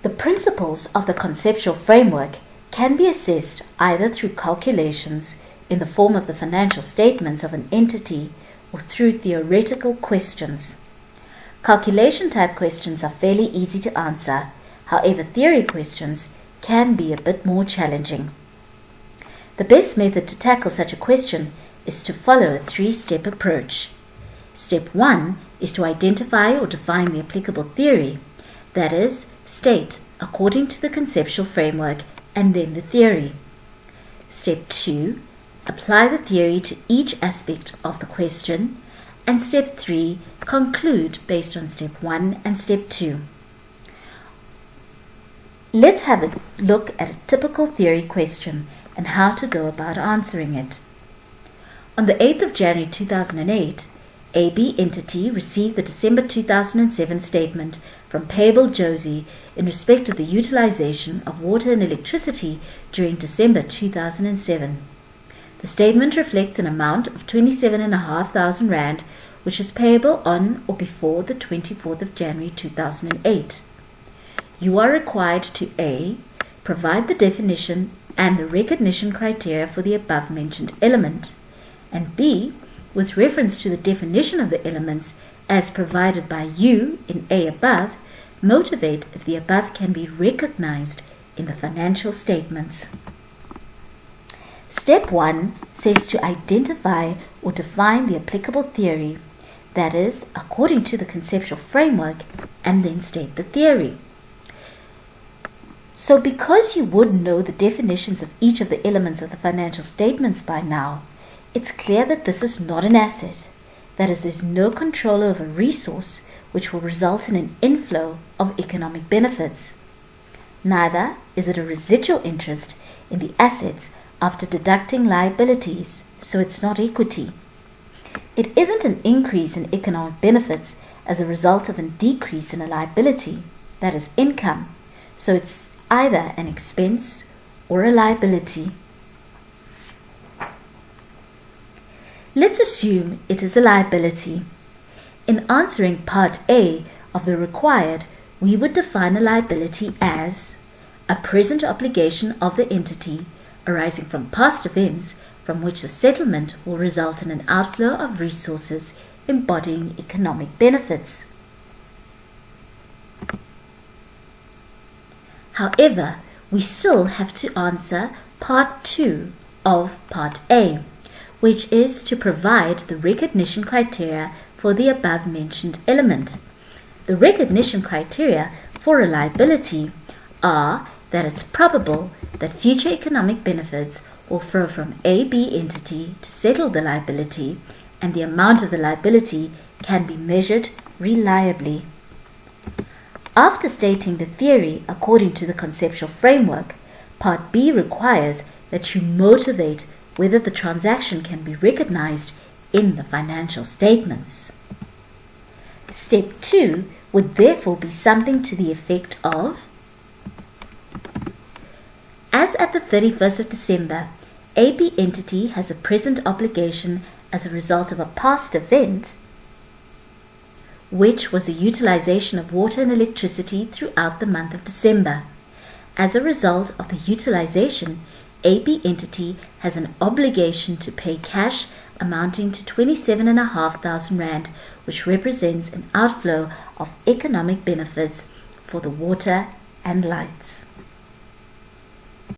The principles of the conceptual framework can be assessed either through calculations in the form of the financial statements of an entity or through theoretical questions. Calculation-type questions are fairly easy to answer. However, theory questions can be a bit more challenging. The best method to tackle such a question is to follow a three-step approach. Step 1 is to identify or define the applicable theory, that is, state according to the conceptual framework and then the theory. Step 2, apply the theory to each aspect of the question, and Step 3, conclude based on Step 1 and Step 2. Let's have a look at a typical theory question and how to go about answering it. On the 8th of January 2008, AB entity received the December 2007 statement from payable Josie in respect of the utilization of water and electricity during December 2007. The statement reflects an amount of 27,500 Rand, which is payable on or before the 24th of January 2008. You are required to A. Provide the definition and the recognition criteria for the above-mentioned element, and B. With reference to the definition of the elements as provided by you in A above, motivate if the above can be recognized in the financial statements. Step 1 says to identify or define the applicable theory, that is, according to the conceptual framework, and then state the theory. So because you would know the definitions of each of the elements of the financial statements by now, it's clear that this is not an asset. That is, there's no control over a resource which will result in an inflow of economic benefits. Neither is it a residual interest in the assets after deducting liabilities, so it's not equity. It isn't an increase in economic benefits as a result of a decrease in a liability, that is income, so it's either an expense or a liability. Let's assume it is a liability. In answering Part A of the required, we would define a liability as a present obligation of the entity arising from past events from which the settlement will result in an outflow of resources embodying economic benefits. However, we still have to answer Part 2 of Part A, which is to provide the recognition criteria for the above-mentioned element. The recognition criteria for a liability are that it's probable that future economic benefits will flow from AB entity to settle the liability, and the amount of the liability can be measured reliably. After stating the theory according to the conceptual framework, Part B requires that you motivate whether the transaction can be recognized in the financial statements. Step 2 would therefore be something to the effect of: as at the 31st of December, AB entity has a present obligation as a result of a past event, which was the utilization of water and electricity throughout the month of December. As a result of the utilization, AB entity has an obligation to pay cash amounting to 27,500 Rand, which represents an outflow of economic benefits for the water and lights.